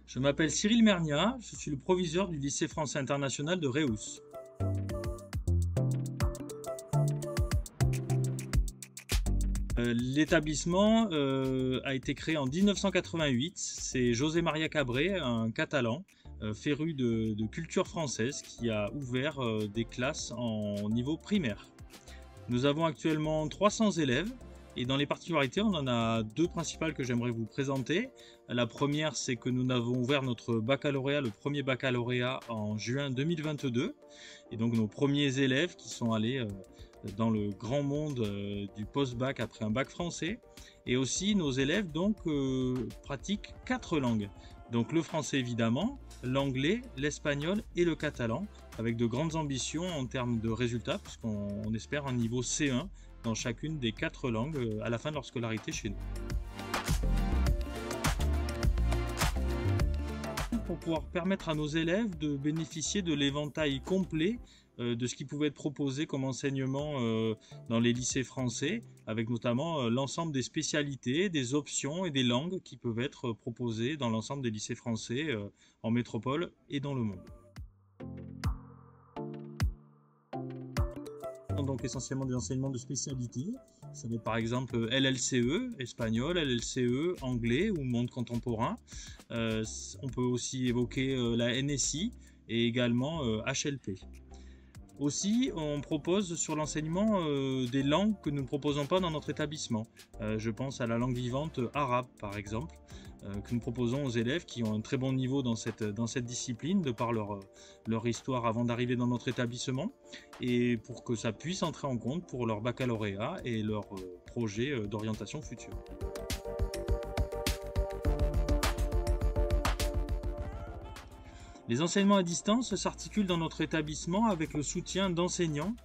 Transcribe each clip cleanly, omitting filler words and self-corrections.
Je m'appelle Cyril Mernia, je suis le proviseur du lycée français international de Reus. L'établissement a été créé en 1988. C'est José María Cabré, un Catalan féru de culture française, qui a ouvert des classes en niveau primaire. Nous avons actuellement 300 élèves. Et dans les particularités, on en a deux principales que j'aimerais vous présenter. La première, c'est que nous avons ouvert notre baccalauréat, le premier baccalauréat en juin 2022. Et donc nos premiers élèves qui sont allés dans le grand monde du post-bac après un bac français. Et aussi nos élèves donc pratiquent 4 langues. Donc le français évidemment, l'anglais, l'espagnol et le catalan, avec de grandes ambitions en termes de résultats, puisqu'on espère un niveau C1 dans chacune des 4 langues à la fin de leur scolarité chez nous. Pour pouvoir permettre à nos élèves de bénéficier de l'éventail complet de ce qui pouvait être proposé comme enseignement dans les lycées français, avec notamment l'ensemble des spécialités, des options et des langues qui peuvent être proposées dans l'ensemble des lycées français en métropole et dans le monde. Donc essentiellement des enseignements de spécialité. Ça va être par exemple LLCE, espagnol, LLCE, anglais ou monde contemporain. On peut aussi évoquer la NSI et également HLP. Aussi, on propose sur l'enseignement des langues que nous ne proposons pas dans notre établissement. Je pense à la langue vivante arabe par exemple, que nous proposons aux élèves qui ont un très bon niveau dans cette discipline de par leur histoire avant d'arriver dans notre établissement, et pour que ça puisse entrer en compte pour leur baccalauréat et leur projet d'orientation future. Les enseignements à distance s'articulent dans notre établissement avec le soutien d'enseignants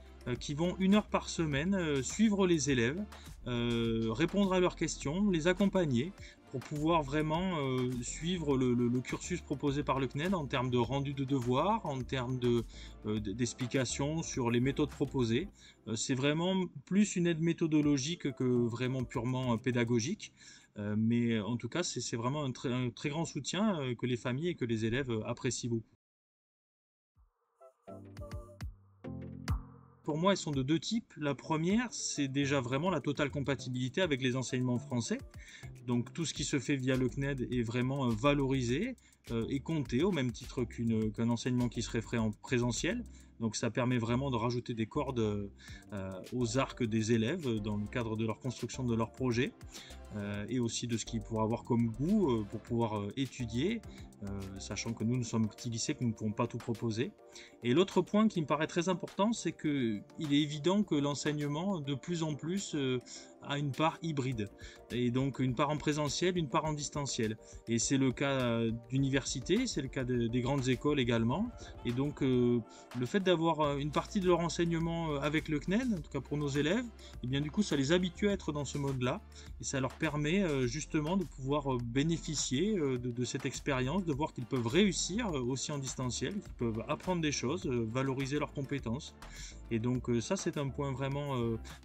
qui vont 1 heure par semaine suivre les élèves, répondre à leurs questions, les accompagner pour pouvoir vraiment suivre le cursus proposé par le CNED en termes de rendu de devoirs, en termes d'explications sur les méthodes proposées. C'est vraiment plus une aide méthodologique que vraiment purement pédagogique. Mais en tout cas, c'est vraiment un très grand soutien que les familles et que les élèves apprécient beaucoup. Pour moi, elles sont de 2 types. La première, c'est déjà vraiment la totale compatibilité avec les enseignements français. Donc tout ce qui se fait via le CNED est vraiment valorisé et compté au même titre qu'un enseignement qui serait fait en présentiel. Donc ça permet vraiment de rajouter des cordes aux arcs des élèves dans le cadre de leur construction de leur projet, et aussi de ce qu'ils pourraient avoir comme goût pour pouvoir étudier, sachant que nous sommes petits lycées, que nous ne pouvons pas tout proposer. Et l'autre point qui me paraît très important, c'est qu'il est évident que l'enseignement de plus en plus a une part hybride, et donc une part en présentiel, une part en distanciel. Et c'est le cas d'universités, c'est le cas des grandes écoles également. Et donc le fait d'avoir une partie de leur enseignement avec le CNED, en tout cas pour nos élèves, et bien du coup ça les habitue à être dans ce mode-là, et ça leur permet justement de pouvoir bénéficier de cette expérience, de voir qu'ils peuvent réussir aussi en distanciel, qu'ils peuvent apprendre des choses, valoriser leurs compétences. Et donc ça c'est un point vraiment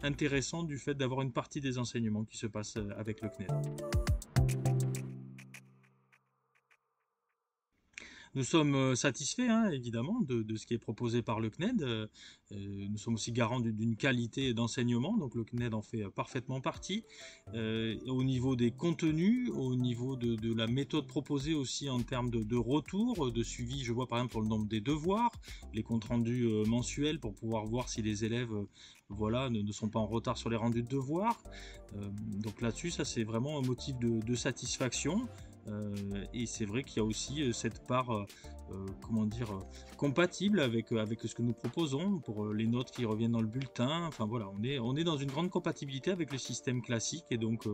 intéressant du fait d'avoir une partie des enseignements qui se passent avec le CNED. Nous sommes satisfaits évidemment de ce qui est proposé par le CNED. Nous sommes aussi garants d'une qualité d'enseignement, donc le CNED en fait parfaitement partie. Au niveau des contenus, au niveau de la méthode proposée aussi en termes de retour, de suivi, je vois par exemple pour le nombre des devoirs, les comptes rendus mensuels pour pouvoir voir si les élèves ne sont pas en retard sur les rendus de devoirs. Donc là-dessus, ça c'est vraiment un motif de satisfaction. Et c'est vrai qu'il y a aussi cette part compatible avec ce que nous proposons pour les notes qui reviennent dans le bulletin. Enfin voilà, on est dans une grande compatibilité avec le système classique, et donc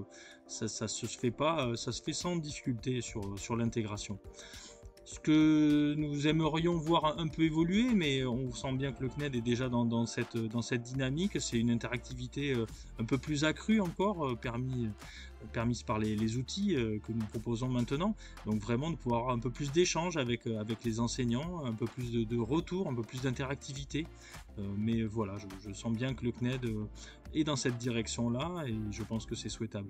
ça se fait pas, ça se fait sans difficulté sur l'intégration. Ce que nous aimerions voir un peu évoluer, mais on sent bien que le CNED est déjà dans cette dynamique, c'est une interactivité un peu plus accrue encore, permise par les outils que nous proposons maintenant. Donc vraiment de pouvoir avoir un peu plus d'échanges avec les enseignants, un peu plus de retour, un peu plus d'interactivité. Mais voilà, je sens bien que le CNED est dans cette direction-là, et je pense que c'est souhaitable.